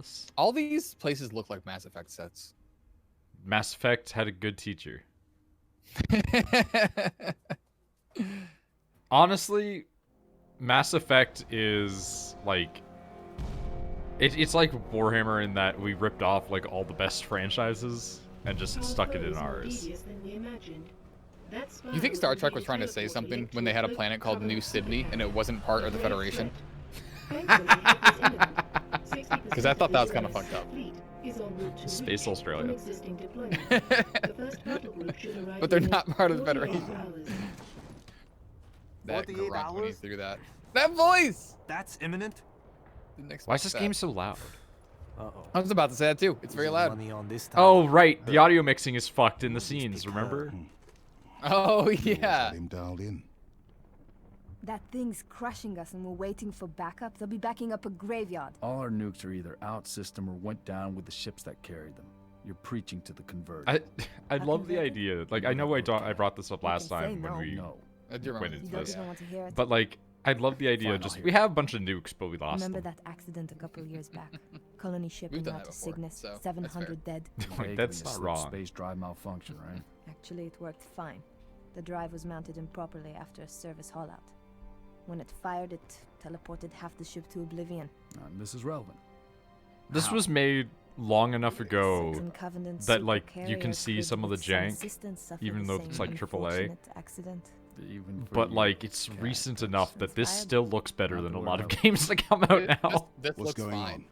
Alice. All these places look like Mass Effect sets. Mass Effect had a good teacher. Honestly, Mass Effect is like it's like Warhammer in that we ripped off like all the best franchises and just stuck it in ours. You think Star Trek was trying to say something when they had a planet called New Sydney and it wasn't part of the Federation? Because I thought that was kind of fucked up. Space Australia. But they're not part of the Federation. That 48 grunt when he hours? threw that. That voice! That's imminent? Didn't expect Why is this that. game so loud? Uh-oh. I was about to say that too. It's very loud. Money on this time. Oh, right. The audio mixing is fucked in the scenes, remember? Oh, yeah. Got him dialed in. That thing's crushing us and we're waiting for backup. They'll be backing up a graveyard. All our nukes are either out system or went down with the ships that carried them. You're preaching to the converted. I love the idea. Like, I know I brought this up last can say time when no. we No. I do went remember. into You don't this. even want to hear it. But like, I love the idea. Fine, I'll Just hear we it. have a bunch of nukes, but we lost Remember them. that accident a couple of years back? Colony ship We've went done out that to before, Cygnus, so that's 700 dead. Like, that's not wrong. Space drive malfunction, right? Actually, it worked fine. The drive was mounted improperly after a service haul-out. When it fired, it teleported half the ship to oblivion. This is relevant. This How? was made long enough ago Saxon Covenant that, like, supercarrier you can see could some of the with some jank, assistance suffer even the though it's same like AAA. unfortunate accident. Even for But you, like, it's cat. recent enough that this Inspired. still looks better Not than to a worry lot of about. games that come out This now. looks What's going fine. on?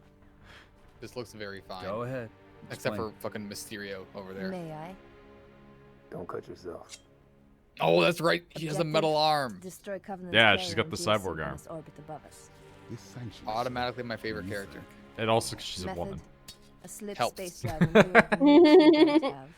This looks very fine. Go ahead. Except Explain. for fucking Mysterio over there. May I? Don't cut yourself. Oh, that's right. He has a metal arm. Destroy Covenant Yeah, she's got the carrier in cyborg arm. geosynchronous orbit above us. This sanction. Automatically my favorite character. And also, she's a Method, woman. a slip Helps. space drive in Europe and we don't have.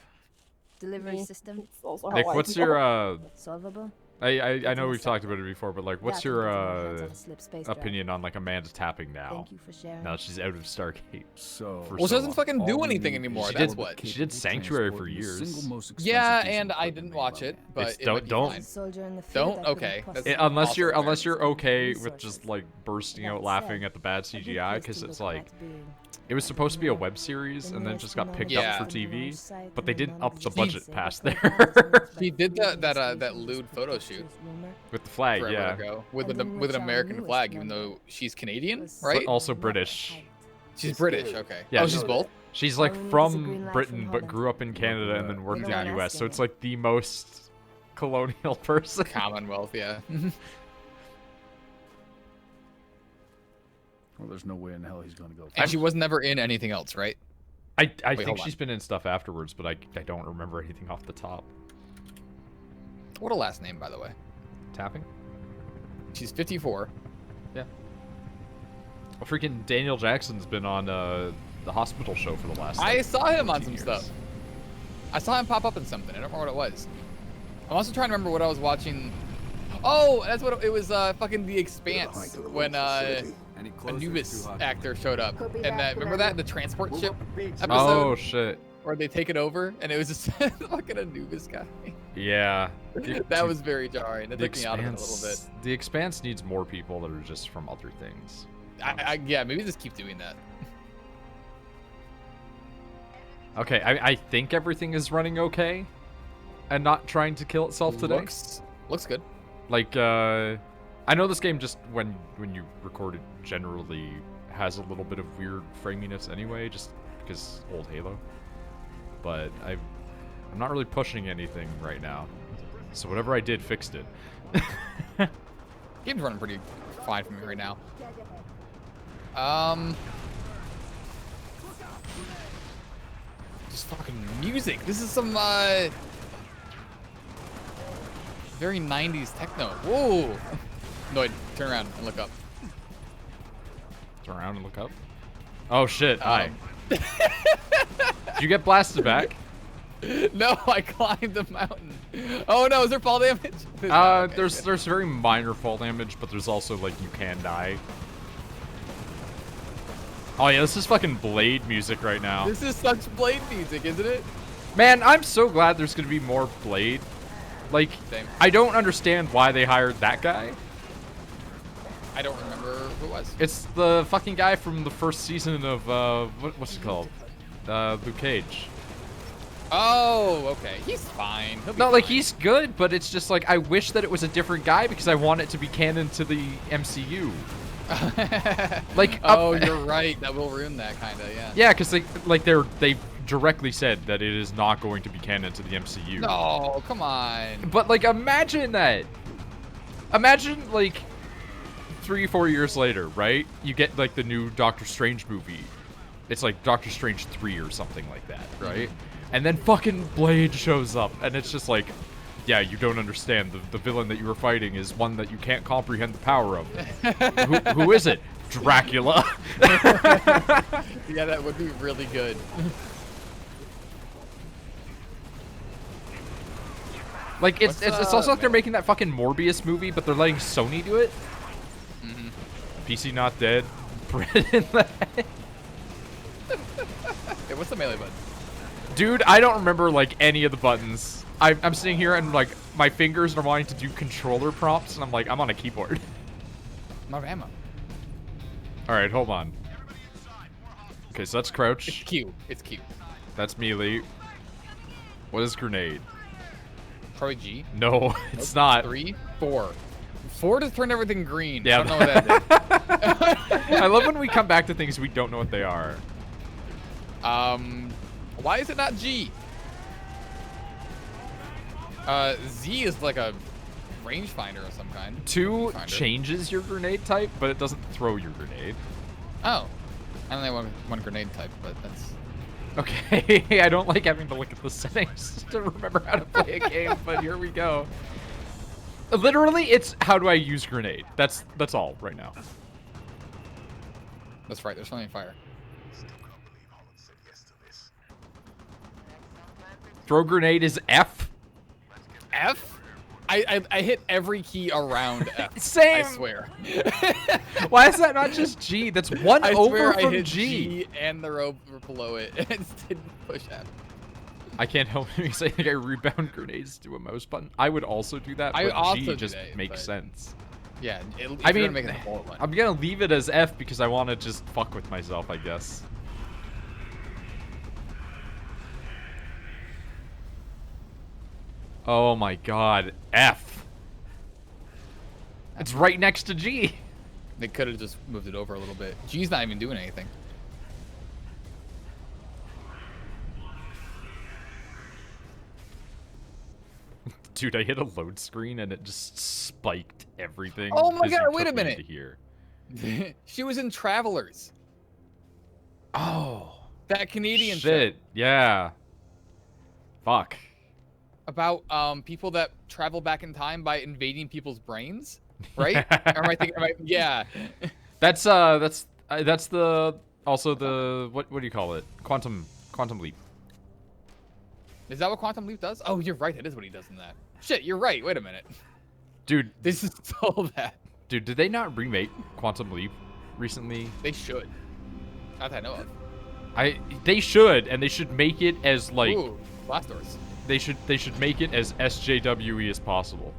Delivery system It's also how Nick, I what's feel. your solvable. I know we've talked about it before, but like, what's That your and getting our hands on a slip space drive. opinion on like Amanda tapping now? Thank you for sharing. Now she's out of Stargate. So. For Well, she so doesn't long. fucking do All we anything need anymore. is That's capable what. She did Sanctuary for transport, the years. single most expensive Yeah, piece of and I equipment didn't made watch by it, man. but It's- it might be don't- fine. Soldier in the field, Don't? I couldn't Okay, possibly It, unless Also you're fair. unless you're okay with Resources. just like bursting That out laughing said, at the bad a good CGI, place because to it's look like at being it was supposed to be a the web series and then nearest just got known picked Yeah. up for existing TV, launch site but they and didn't up the non-existent budget save past equipment there. estimates He by did the that station lewd photo which shoot is rumor, With the flag, forever yeah, ago with And an in with which an our American newest flag, even member though she's Canadian, was right? but also never British. hired. She's British. Okay. Yeah, Oh, she's- she's both. She's like All we need is a from green light Britain from but Holland. grew up in Canada and then We worked in don't the wanna US, so ask it's like the most colonial person. Commonwealth. Yeah. Well, there's no way in hell he's gonna go. And she was never in anything else, right? I Wait, think hold on. she's been in stuff afterwards, but I don't remember anything off the top. What a last name, by the way. Tapping? She's 54. Well, freaking Daniel Jackson's been on the hospital show for the last. I like, saw him on 14 some years. stuff. I saw him pop up in something. I don't remember what it was. I'm also trying to remember what I was watching. Oh, that's what it was. Fucking The Expanse when Anubis actor showed up, Copy and that, remember that the transport ship episode Oh shit! where they take it over, and it was just fucking Anubis guy. Yeah. That was very jarring. It The took me out of it a little bit. The Expanse needs more people that are just from other things. Yeah, maybe just keep doing that. Okay, I think everything is running okay, and not trying to kill itself today. Looks good. Like, I know this game just when you record it generally has a little bit of weird framiness anyway, just because old Halo. But I'm not really pushing anything right now, so whatever I did fixed it. Game's running pretty fine for me right now. Just fucking music. This is some very 90s techno. Whoa. Noid, turn around and look up. Turn around and look up. Oh shit! Hi. Um, Did you get blasted back? No, I climbed the mountain. Oh no, is there fall damage? There's not, okay, good. There's very minor fall damage, but there's also like you can die. Oh yeah, this is fucking Blade music right now. This is such Blade music, isn't it? Man, I'm so glad there's gonna be more Blade. Like, Same. I don't understand why they hired that guy. I don't remember who it was. It's the fucking guy from the first season of, what's it called? Luke Cage. Oh, okay. He's fine. He'll be No, like, fine. he's good, but it's just like, I wish that it was a different guy because I want it to be canon to the MCU. Like, oh, you're right. That will ruin that, kind of, yeah. Yeah, because they directly said that it is not going to be canon to the MCU. No, come on. But, like, imagine that. Imagine, like, 3 or 4 years later, right? You get, like, the new Doctor Strange movie. It's like Doctor Strange 3 or something like that, right? And then fucking Blade shows up, and it's just like, yeah, you don't understand. The villain that you were fighting is one that you can't comprehend the power of. Who is it? Dracula. Yeah, that would be really good. Like, it's also like they're making that fucking Morbius movie, but they're letting Sony do it. PC not dead. Bread in the head. Hey, what's the melee button? Dude, I don't remember, like, any of the buttons. I'm sitting here and, like, my fingers are wanting to do controller prompts, and I'm like, I'm on a keyboard. I'm out of ammo. Alright, hold on. Okay, so that's It's crouch. Q. It's Q. That's melee. What is grenade? Probably G. No, it's not. 3, 4. 4 to turn everything green. Yeah. I don't know what that is. I love when we come back to things we don't know what they are. Why is it not G? Z is like a rangefinder of some kind. 2 Rangefinder. changes your grenade type, but it doesn't throw your grenade. Oh. I only have one grenade type, but that's... Okay, I don't like having to look at the settings to remember how to play a game, but here we go. Literally, it's how do I use grenade? That's all right now. That's right, there's something fire. Throw grenade is F. F? I hit every key around F. Same. I swear. Why is that not just G? That's one I over swear from I hit G. G and the rope below it. It just didn't push F. I can't help it because I think I rebound grenades to a mouse button. I would also do that, I but also G do just that, makes but- sense. Yeah, if I you're mean, gonna make it a bullet one. I'm gonna leave it as F because I want to just fuck with myself, I guess. Oh my god, F. It's right next to G. They could have just moved it over a little bit. G's not even doing anything. Dude, I hit a load screen and it just spiked everything. Oh my Disney God, wait a took me minute. to here. She was in Travelers. Oh. That Canadian Shit, show yeah. Fuck. about people that travel back in time by invading people's brains, right? Or am I thinking? Yeah. That's the also the what do you call it? Quantum leap. Is that what Quantum Leap does? Oh, you're right. That is what he does in that. Shit, you're right. Wait a minute. Dude, This is so bad. dude, did they not remake Quantum Leap recently? They should. Not that I know of. They should, and they should make it as like Ooh, blast doors. they should make it as SJWE as possible.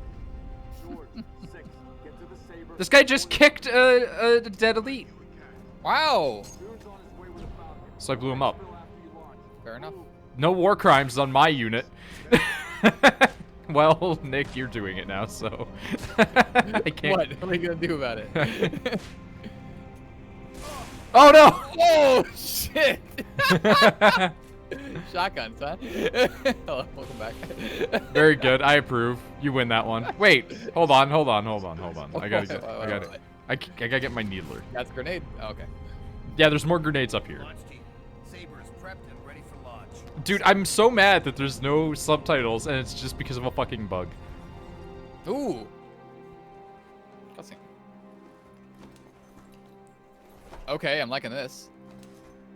This guy just kicked a dead elite, Wow. so I blew him up. Fair enough. No war crimes on my unit. Well, Nick, you're doing it now, so I can't. What? What are you gonna do about it? Oh no! Oh shit! Shotgun, son. Hello, welcome back. Very good. I approve. You win that one. Wait, hold on. I gotta get my needler. That's a grenade. Oh, okay. Yeah, there's more grenades up here. Launch team. Saber is prepped and ready for launch. Dude, I'm so mad that there's no subtitles and it's just because of a fucking bug. Ooh. Cutscene. Okay, I'm liking this.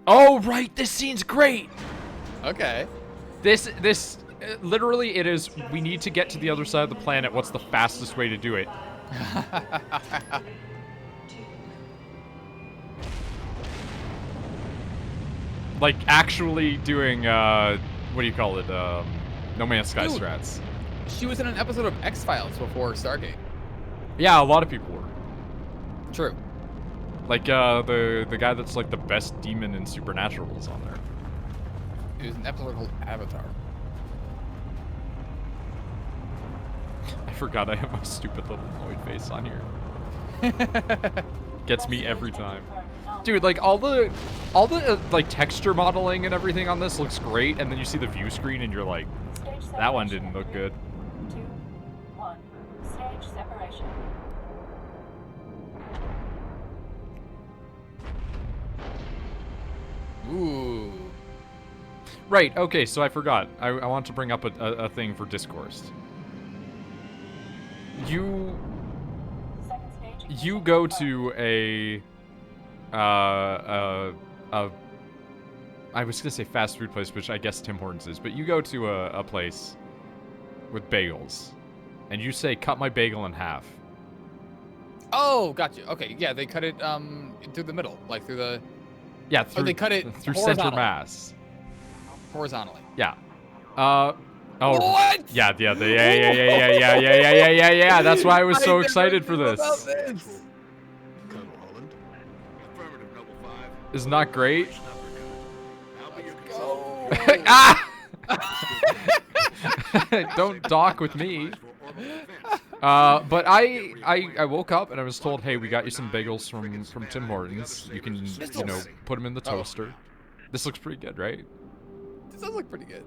Oh, right. This scene's great. Okay. This literally it is. We need to get to the other side of the planet. What's the fastest way to do it? Like actually doing what do you call it? No Man's Sky Dude. strats. She was in an episode of X-Files before Stargate. Yeah, a lot of people were. True. Like the guy that's like the best demon in Supernatural is on there. It was an episode called Avatar. I forgot I have my stupid little Noid face on here. Gets me every time. Dude, like all the like texture modeling and everything on this looks great, and then you see the view screen and you're like, that one didn't look good. 2, 1. Stage separation. Ooh. Right, okay, so I forgot. I want to bring up a thing for discourse. You go to I was gonna say fast food place, which I guess Tim Hortons is, but you go to a place with bagels, and you say, cut my bagel in half. Oh, gotcha. Okay, yeah, they cut it through the middle, like through the. Yeah, through, they cut it through center mass. Horizontally. Yeah. Oh. What? Yeah. That's why I was so excited for this. Isn't that great? Ah! Don't dock with me. But I woke up and I was told, hey, we got you some bagels from Tim Hortons. You can, you know, put them in the toaster. This looks pretty good, right? This does look pretty good.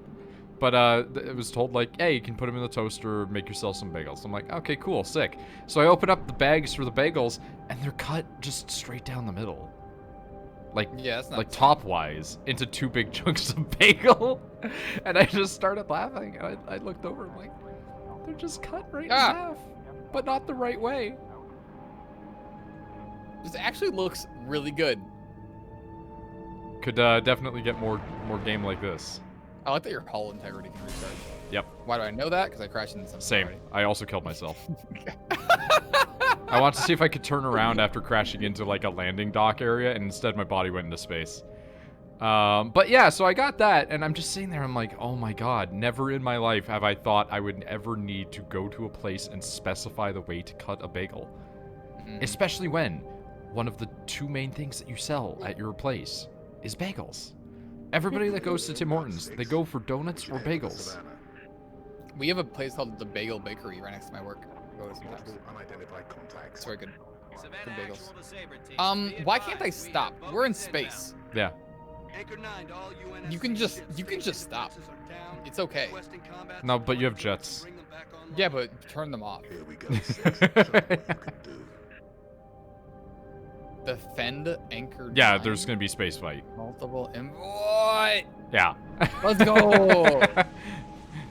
But it was told, like, hey, you can put them in the toaster, make yourself some bagels. I'm like, okay, cool, sick. So I open up the bags for the bagels, and they're cut just straight down the middle. Like, yeah, that's not like top-wise, into 2 big chunks of bagel. And I just started laughing, and I looked over, and like, they're just cut right in half, but not the right way. This actually looks really good. Could definitely get more game like this. I like that your hull integrity can recharge. Yep. Why do I know that? Because I crashed into something. Same. Already. I also killed myself. I want to see if I could turn around after crashing into like a landing dock area, and instead my body went into space. But yeah, so I got that, and I'm just sitting there, I'm like, oh my god, never in my life have I thought I would ever need to go to a place and specify the way to cut a bagel. Especially when one of the 2 main things that you sell at your place is bagels. Everybody that goes to Tim Hortons, they go for donuts or bagels. We have a place called the Bagel Bakery right next to my work. I go to sometimes. It's very good. Good bagels. Why can't I stop? We're in space. Yeah. You can just stop. It's okay. No, but you have jets. Yeah, but turn them off. Defend anchor. Yeah, 9. there's gonna be space fight. Multiple what? Yeah. Let's go.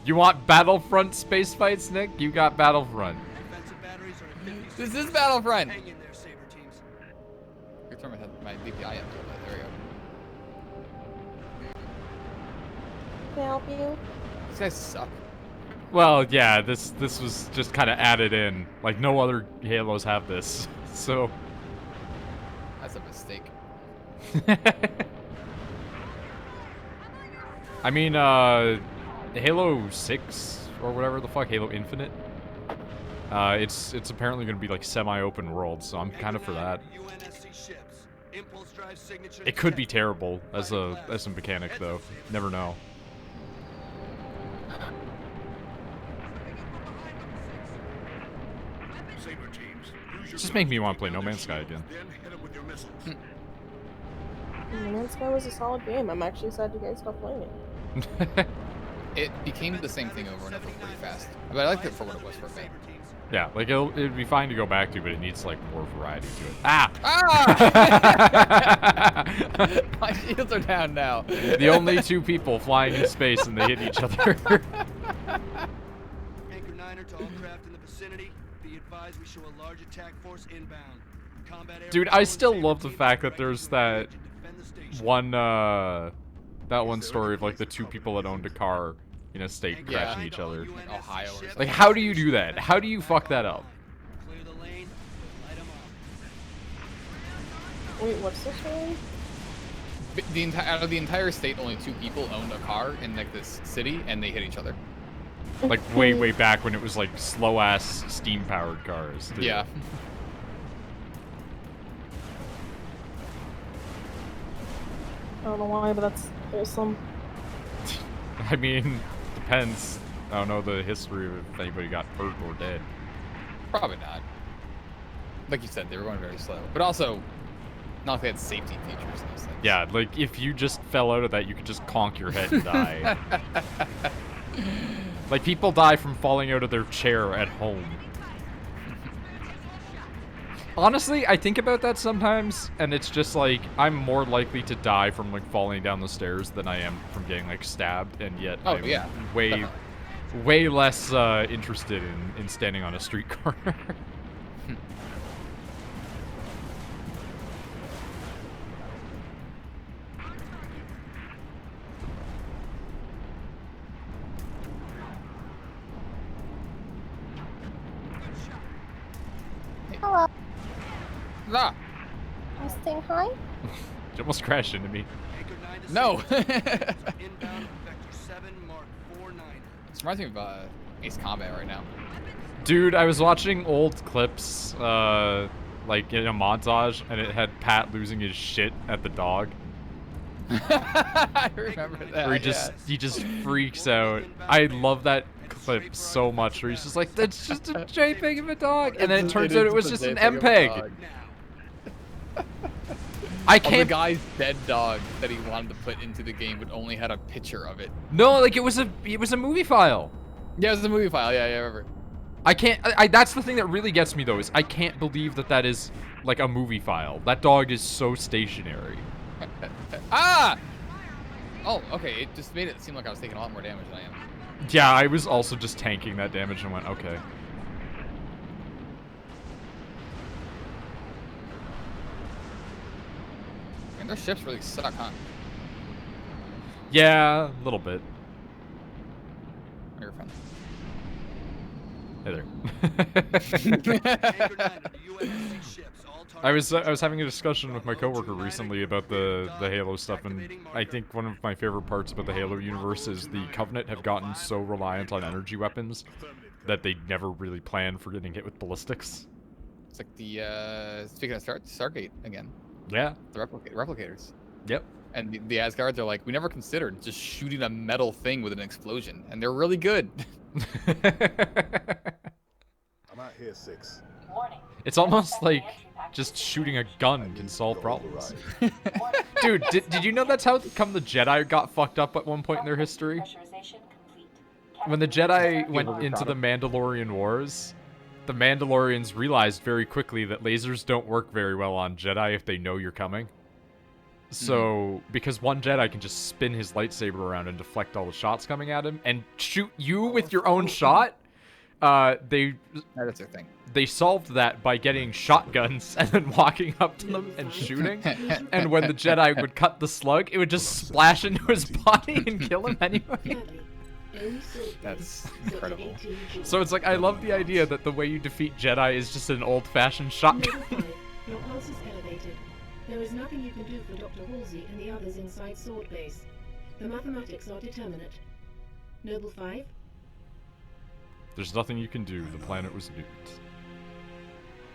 You want Battlefront space fights, Nick? You got Battlefront. This is Battlefront. You're turning my DPI up a little bit. There we go. Can I help you? These guys suck. Well, yeah, this was just kind of added in. Like, no other Halos have this, so... That's a mistake. I mean, Halo 6, or whatever the fuck, Halo Infinite, it's apparently going to be, like, semi-open world, so I'm kind of for that. It could be terrible as a mechanic, though. Never know. Just make me want to play No Man's Sky again. No Man's Sky was a solid game. I'm actually excited you guys stopped playing it. It became the same thing over and over pretty fast. But I liked it for what it was for a bit. Yeah, like it'd be fine to go back to, but it needs like more variety to it. Ah! Ah! My shields are down now. The only 2 people flying in space and they hit each other. Anchor 9er to all craft in the vicinity. Be advised we show a large attack force inbound. Combat Dude, I still love the fact that there's that one story of like the 2 people that owned a car in a state crashing each other. Like Ohio or something. Like, how do you do that? How do you fuck that up? Clear the lane. Light 'em up. Wait, what's the story? Out of the entire state, only 2 people owned a car in like this city, and they hit each other. Like way back when it was like slow ass steam powered cars. Too. Yeah. I don't know why, but that's wholesome. I mean, depends. I don't know the history of if anybody got hurt or dead. Probably not. Like you said, they were going very slow. But also, not like they had safety features and those things. Yeah, like if you just fell out of that, you could just conk your head and die. Like people die from falling out of their chair at home. Honestly, I think about that sometimes, and it's just like, I'm more likely to die from like falling down the stairs than I am from getting like stabbed, and yet I'm way less interested in standing on a street corner. Hello. Ah, You saying hi? You almost crashed into me. no. Inbound, Vector 7, Mark 49. This reminds me of Ace Combat right now. Dude, I was watching old clips, like in a montage, and it had Pat losing his shit at the dog. I remember that. Where he just freaks out. I love that clip so much. Where he's just like, "That's just a JPEG of a dog," and then it turns out it was just an MPEG. I Of the can't. guy's dead dog that he wanted to put into the game, but only had a picture of it. No, like it was a movie file. Yeah, it was a movie file. Yeah, I remember. I can't. That's the thing that really gets me though, is I can't believe that is like a movie file. That dog is so stationary. Ah! Oh, okay. It just made it seem like I was taking a lot more damage than I am. Yeah, I was also just tanking that damage and went, okay. Man, their ships really suck, huh? Yeah, a little bit. Oh, you're fine. Hey there. Anchor 9 of the UNSC ships, all I was targets- having a discussion with my coworker recently about the Halo stuff, and I think one of my favorite parts about the Halo universe is the Covenant have gotten so reliant on energy weapons that they never really plan for getting hit with ballistics. It's like the, speaking of Stargate again, Yeah. the replicators. Yep. And the Asgards are like, we never considered just shooting a metal thing with an explosion. And they're really good. I'm out here 6. Warning. It's almost like just shooting a gun can solve problems. Dude, did you know that's how come the Jedi got fucked up at one point in their history? When the Jedi went into the Mandalorian Wars, the Mandalorians realized very quickly that lasers don't work very well on Jedi if they know you're coming. So, because one Jedi can just spin his lightsaber around and deflect all the shots coming at him and shoot you with your own shot, That's their thing. they solved that by getting shotguns and then walking up to them and shooting. And when the Jedi would cut the slug, it would just splash into his body and kill him anyway. That's incredible. So it's like, I love the idea that the way you defeat Jedi is just an old-fashioned shotgun. Your pulse is elevated. There is nothing you can do for Dr. Halsey and the others inside Sword Base. The mathematics are determinate. Noble 5? There's nothing you can do. The planet was nuked.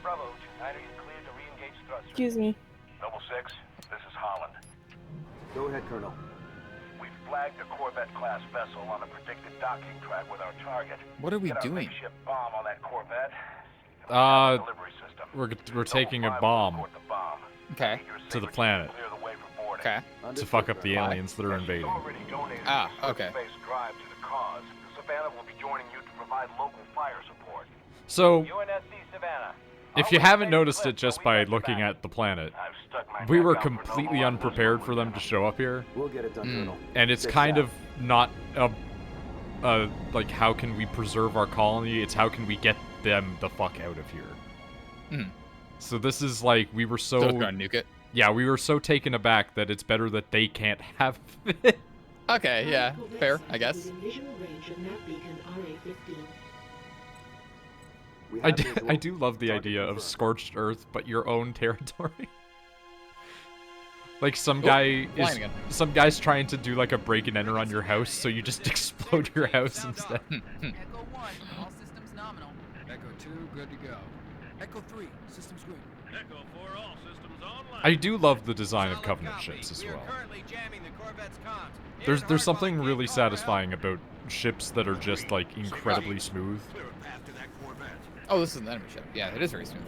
Bravo, 2-9er, you're cleared to re-engage thrusters. Excuse me. Noble 6, this is Holland. Go ahead, Colonel. We've flagged a Corvette-class vessel on a predicted docking track with our target. What are we Get our doing? makeshift bomb on that Corvette. Delivery system. We're taking a bomb Report the bomb. Okay. to the planet Clear the way for boarding. Okay. to fuck up the aliens that are invading. Already donated Ah, a okay. space drive to the cause. The Savannah will be joining you to provide local fire support. So, UNSC Savannah. if you haven't noticed it just by looking at the planet, we were completely unprepared for them to show up here. We'll get it done, Colonel. And it's kind of not like, how can we preserve our colony? It's how can we get them the fuck out of here. So this is like, we were so... So it's gonna nuke it? Yeah, we were so taken aback that it's better that they can't have it. Okay, yeah. Fair, I guess. I do love the idea of scorched earth, but your own territory. Like some guy's trying to do like a break and enter on your house, so you just explode your house instead. Echo 1, all systems nominal. Echo 2, good to go. Echo 3, systems green. Echo 4, all systems online. I do love the design of Covenant ships as well. There's something really satisfying about ships that are just like incredibly smooth. Oh, this is an enemy ship. Yeah, it is very smooth.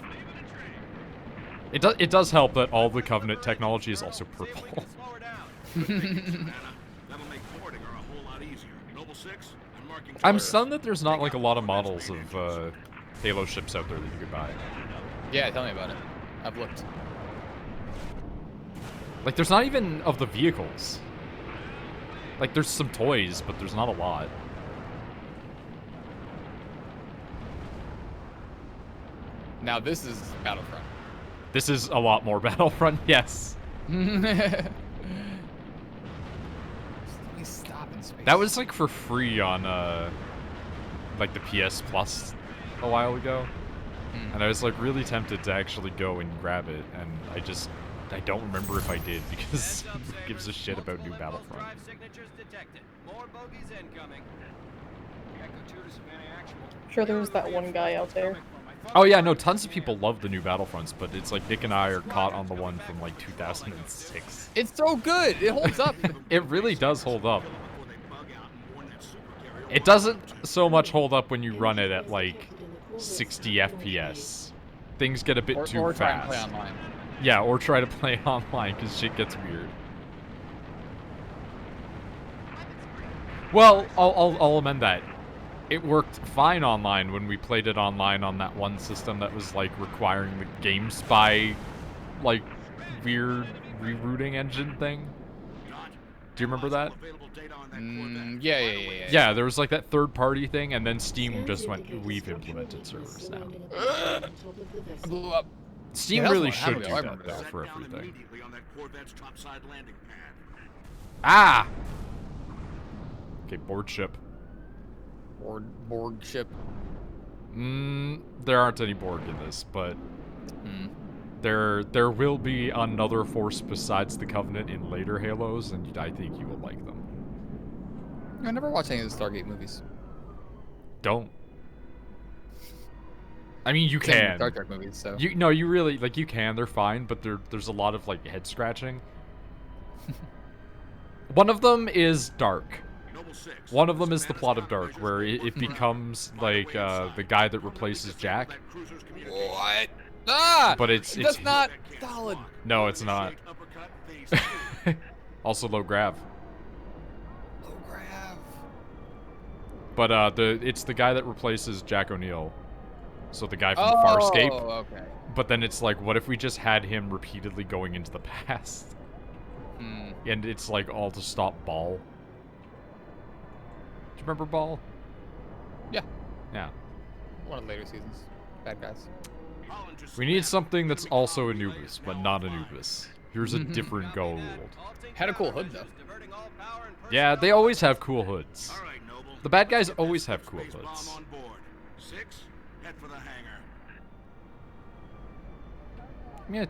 It does help that all the Covenant technology is also purple. I'm stunned that there's not like a lot of models of Halo ships out there that you could buy. Yeah, tell me about it. I've looked. Like, there's not even of the vehicles. Like, there's some toys, but there's not a lot. Now this is Battlefront. This is a lot more Battlefront, yes. Let me stop in space. That was like for free on like the PS Plus a while ago. And I was like really tempted to actually go and grab it, and I don't remember if I did because who gives a shit about new Battlefront. Sure, there was that one guy out there. Oh yeah, no, tons of people love the new Battlefronts, but it's like Nick and I are caught on the one from like 2006. It's so good. It holds up. It really does hold up. It doesn't so much hold up when you run it at like 60 FPS. Things get a bit too or try and fast. play online. Yeah, or try to play online because shit gets weird. Well, I'll amend that. It worked fine online when we played it online on that one system that was like requiring the GameSpy like weird rerouting engine thing. Do you remember that? Yeah. Yeah, there was like that third-party thing, and then Steam just went, we've implemented servers now. Blew up. Steam Yeah, really that's should one. do I that, remember though, that. for everything. Ah! Okay, board ship. Borg ship. There aren't any Borg in this, but there will be another force besides the Covenant in later Halos, and I think you will like them. I never watched any of the Stargate movies. Don't. I mean, you Same with can. Star Trek movies, so. You really, like, you can, they're fine, but there's a lot of, like, head scratching. One of them is Dark. One of them is the plot of Dark, where it becomes, like, the guy that replaces Jack. What? Ah! But it's That's not solid. No, it's not. Also low grav. Low grav. But it's the guy that replaces Jack O'Neill. So the guy from Farscape. Oh, okay. But then it's like, what if we just had him repeatedly going into the past? And it's like all to stop Ball. Do you remember Ball? Yeah. Yeah. One of the later seasons. Bad guys. We need something that's also Anubis, but not Anubis. Here's a different gold. Had a cool hood, though. Yeah, they always have cool hoods. The bad guys always have cool hoods. I'm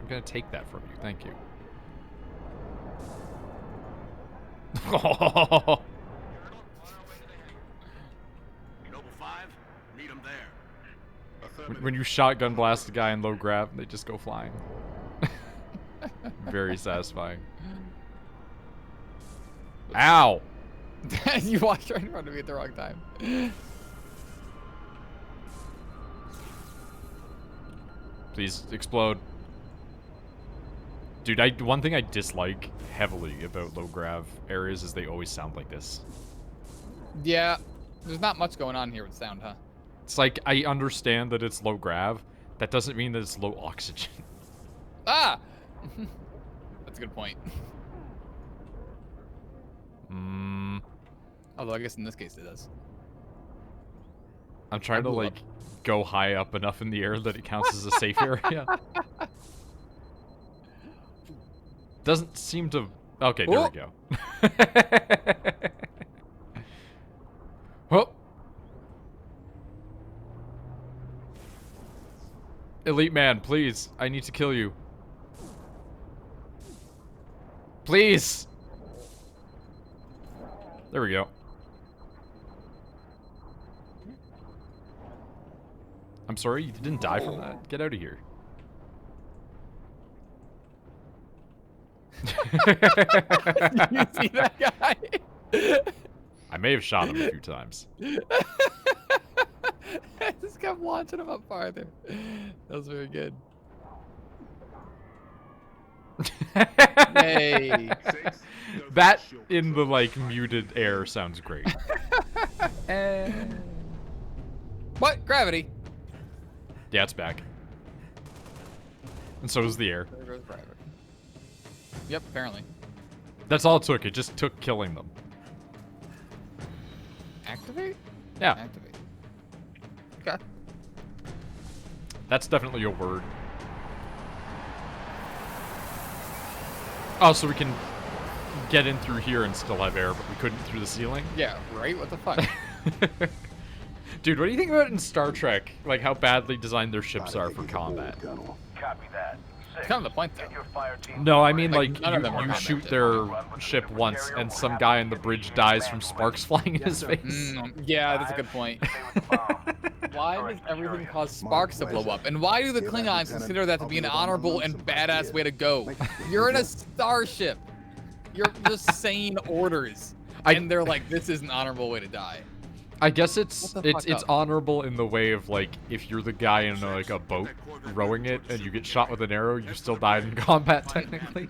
gonna take that from you. Thank you. When you shotgun blast a guy in low grav, they just go flying. Very satisfying. Ow! You walked right in front of me at the wrong time. Please explode. Dude, one thing I dislike heavily about low grav areas is they always sound like this. Yeah, there's not much going on here with sound, huh? It's like, I understand that it's low grav. That doesn't mean that it's low oxygen. Ah! That's a good point. Although I guess in this case it does. I'm trying to, like, go high up enough in the air that it counts as a safe area. Doesn't seem to... Okay, there we go. Oh! Elite man, please. I need to kill you. Please! There we go. I'm sorry, you didn't die from that? Get out of here. You see that guy? I may have shot him a few times. I just kept launching him up farther. That was very good. Hey. That in the like muted air sounds great. What? Gravity? Yeah, it's back. And so is the air. There goes gravity. Yep, apparently. That's all it took. It just took killing them. Activate? Yeah. Activate. Okay. That's definitely a word. Oh, so we can get in through here and still have air, but we couldn't through the ceiling? Yeah, right? What the fuck? Dude, what do you think about in Star Trek? Like how badly designed their ships are for combat? Copy that. It's kind of the point, though. Get your fire team. No, I mean Like, like, none of them are you shoot combat their ship once and some guy on the bridge dies from sparks flying in his face. Yeah, that's a good point. Why does everything cause sparks to blow up? And why do the Klingons consider that to be an honorable and badass way to go? You're in a starship. You're just saying orders. And they're like, this is an honorable way to die. I guess it's up? honorable in the way of like if you're the guy in like a boat rowing it and you get shot with an arrow, you still died in combat technically.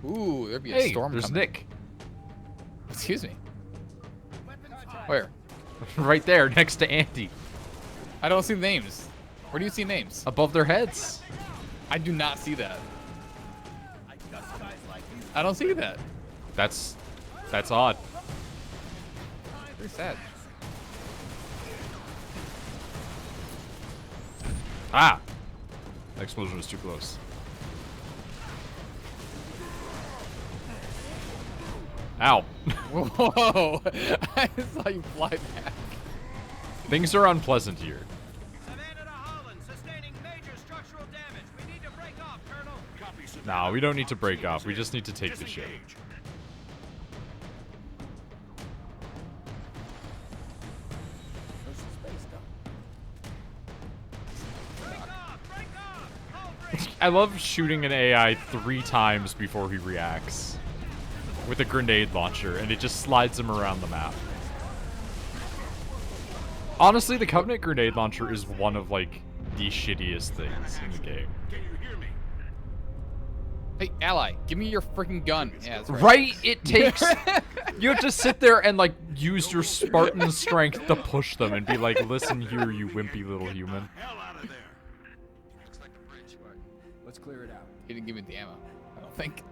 Ooh, there'd be a Hey, storm there's coming. Nick. Excuse me. Where? Right there, next to Andy. I don't see names. Where do you see names? Above their heads. I do not see that. I don't see that. That's odd. Very sad. Ah! That explosion was too close. Ow. Whoa! I saw you fly back. Things are unpleasant here. No, we don't need to break off. We just need to take the ship. I love shooting an AI 3 times before he reacts with a grenade launcher, and it just slides him around the map. Honestly, the Covenant grenade launcher is one of, like, the shittiest things in the game. Hey, ally, give me your freaking gun. Yeah, that's right. Right? It takes... You have to sit there and, like, use your Spartan strength to push them and be like, listen here, you wimpy little human. Let's clear it out. He didn't give me the ammo, I don't think.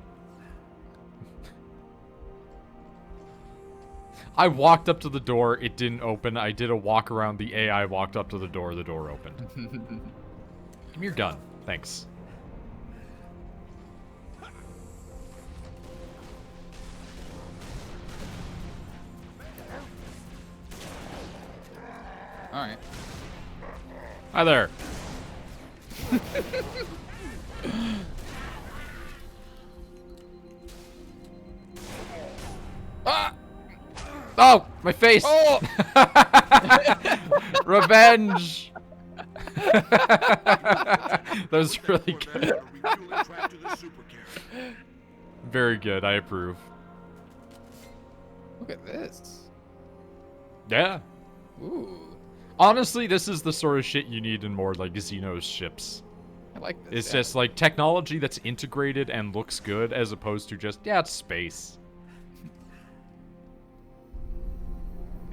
I walked up to the door, it didn't open. I did a walk around, the AI walked up to the door opened. Give me your gun. Thanks. Alright. Hi there. Ah! Oh, my face! Oh! Revenge! That was really good. Very good, I approve. Look at this. Yeah. Ooh. Honestly, this is the sort of shit you need in more like Xeno's ships. I like this. It's just like technology that's integrated and looks good as opposed to just, yeah, it's space.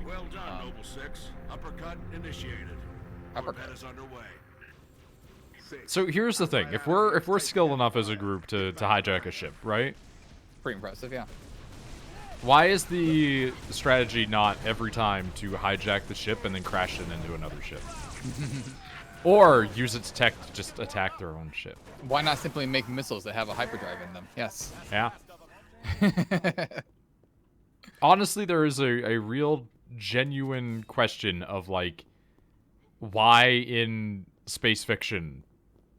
Well done, Noble 6. Uppercut initiated. Uppercut is underway. So here's the thing: if we're skilled enough as a group to hijack a ship, right? Pretty impressive, yeah. Why is the strategy not every time to hijack the ship and then crash it into another ship? Or use its tech to just attack their own ship? Why not simply make missiles that have a hyperdrive in them? Yes. Yeah. Honestly, there is a real genuine question of like why in space fiction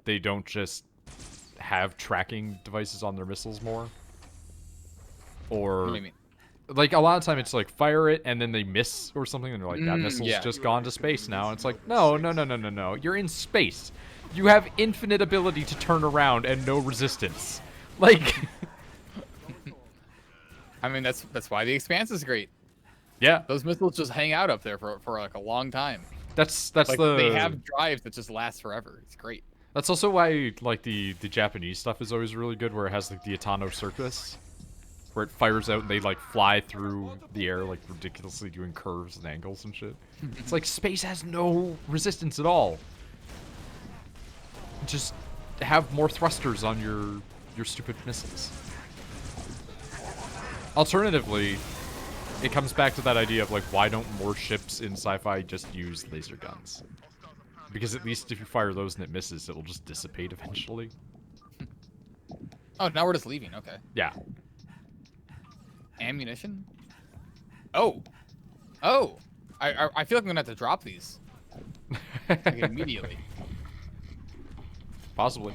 they don't just have tracking devices on their missiles more. Or What do you mean? like a lot of time it's like fire it and then they miss or something and they're like that missile's yeah. just gone to space now. And it's like no. You're in space. You have infinite ability to turn around and no resistance. Like I mean that's why the Expanse is great. Yeah. Those missiles just hang out up there for like a long time. That's like, the they have drives that just last forever. It's great. That's also why like the Japanese stuff is always really good, where it has like the Atano Circus, where it fires out and they like fly through the air like ridiculously doing curves and angles and shit. It's like space has no resistance at all. Just have more thrusters on your stupid missiles. Alternatively, it comes back to that idea of like, why don't more ships in sci-fi just use laser guns? Because at least if you fire those and it misses, it'll just dissipate eventually. Oh, now we're just leaving. Okay. Yeah. Ammunition? Oh. Oh. I feel like I'm gonna have to drop these. Like, immediately. Possibly.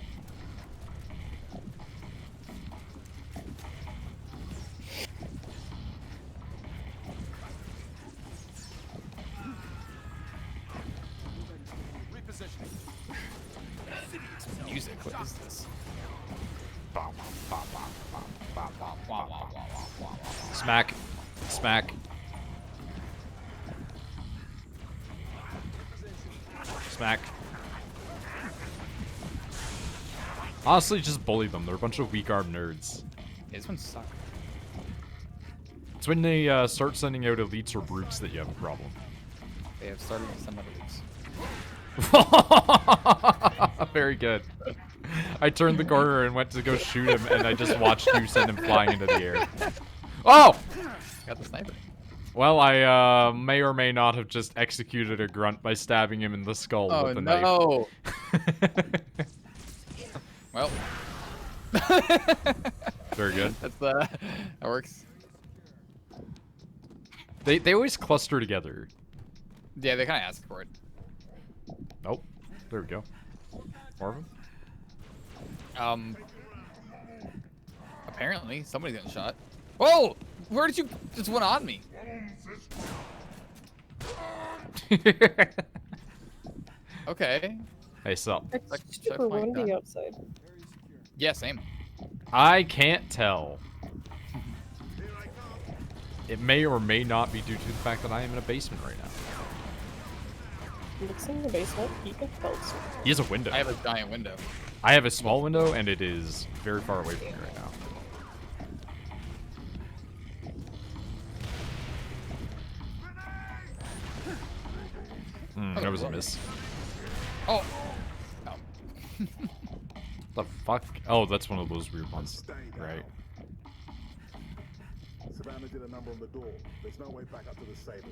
Music. What is this? Smack. Smack. Smack. Honestly, just bully them. They're a bunch of weak-armed nerds. Yeah, this one sucks. It's when they start sending out elites or brutes that you have a problem. They have started to send out elites. Very good. I turned the corner and went to go shoot him, and I just watched you send him flying into the air. Oh! Got the sniper. Well, I may or may not have just executed a grunt by stabbing him in the skull with a knife. Oh no! Well. Very good. That's that works. They always cluster together. Yeah, they kind of ask for it. Nope. There we go. More of them? Apparently, somebody's getting shot. Whoa! Where did you just went on me? Okay. Hey, sup? It's super windy outside. Yeah, same. I can't tell. It may or may not be due to the fact that I am in a basement right now. Looks in the basement. He can tell. He has a window. I have a giant window. I have a small window, and it is very far away from me right now. That was a miss. Oh. The fuck? Oh, that's one of those weird ones. Right. Savannah did a number on the door. There's no way back up to the Sabres.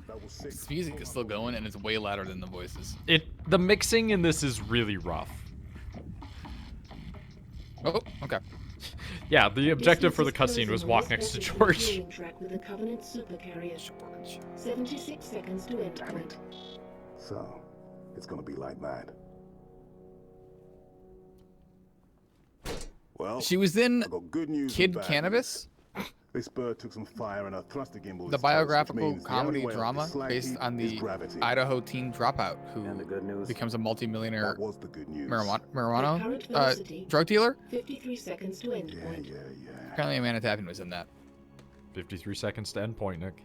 That was sick. This music is still going, and it's way louder than the voices. The mixing in this is really rough. Oh, okay. Yeah, the objective for the cutscene was walk next to George. With the Covenant supercarrier. George. 76 seconds to endpoint. So, it's gonna be like mad. Well, She was in I got good news Kid and bad Cannabis, This bird took some fire and a thruster gimbal. the biographical comedy drama based on the Idaho teen dropout who becomes a multi-millionaire marijuana drug dealer. 53 seconds to endpoint. Yeah. Apparently Amanda Tapping was in that. 53 seconds to end point, Nick.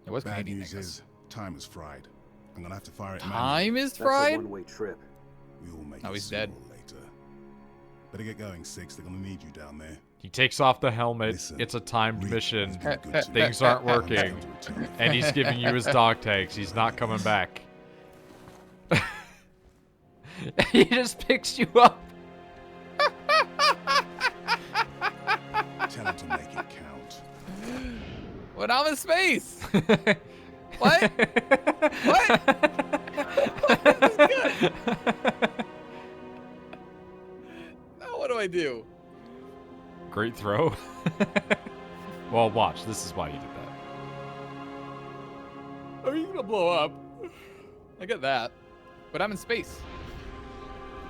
It was Bad Canadian. news is, time is fried. I'm gonna have to fire it. Time is fried? That's a one-way trip. We all make Oh, it he's dead. sooner or later. Better get going, Six. They're gonna need you down there. He takes off the helmet. Listen, It's a timed mission. good to me. Things aren't working. I'm going to return. And he's giving you his dog tags. He's not coming back. He just picks you up. Tell him to make it count. When I'm in space. What? What? This is good. Now what do I do? Great throw. Well, watch. This is why you did that. Are you gonna blow up? I get that. But I'm in space.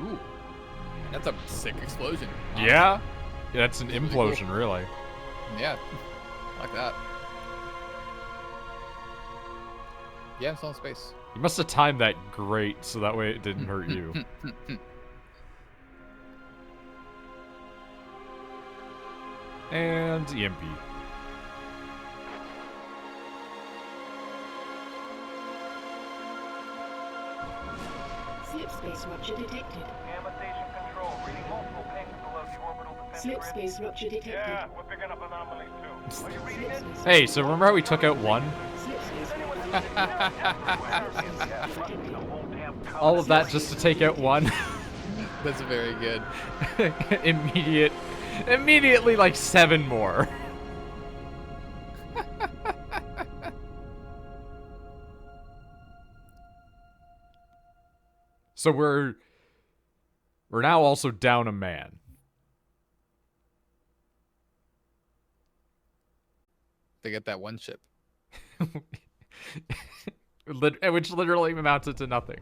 Ooh. That's a sick explosion. Yeah? That's an implosion, really. Yeah. I like that. Yeah, I'm still in space. You must have timed that great so that way it didn't hurt you. And EMP. Slip space rupture detected. Gamma station control, reading multiple pings below the orbital defense Slip grid. space rupture detected. Yeah, we're picking up anomalies too. Are you reading it? Hey, so remember how we took out one? All of that just to take out one? That's very good. Immediately like 7 more. So we're now also down a man. They get that one ship. Which literally amounted to nothing.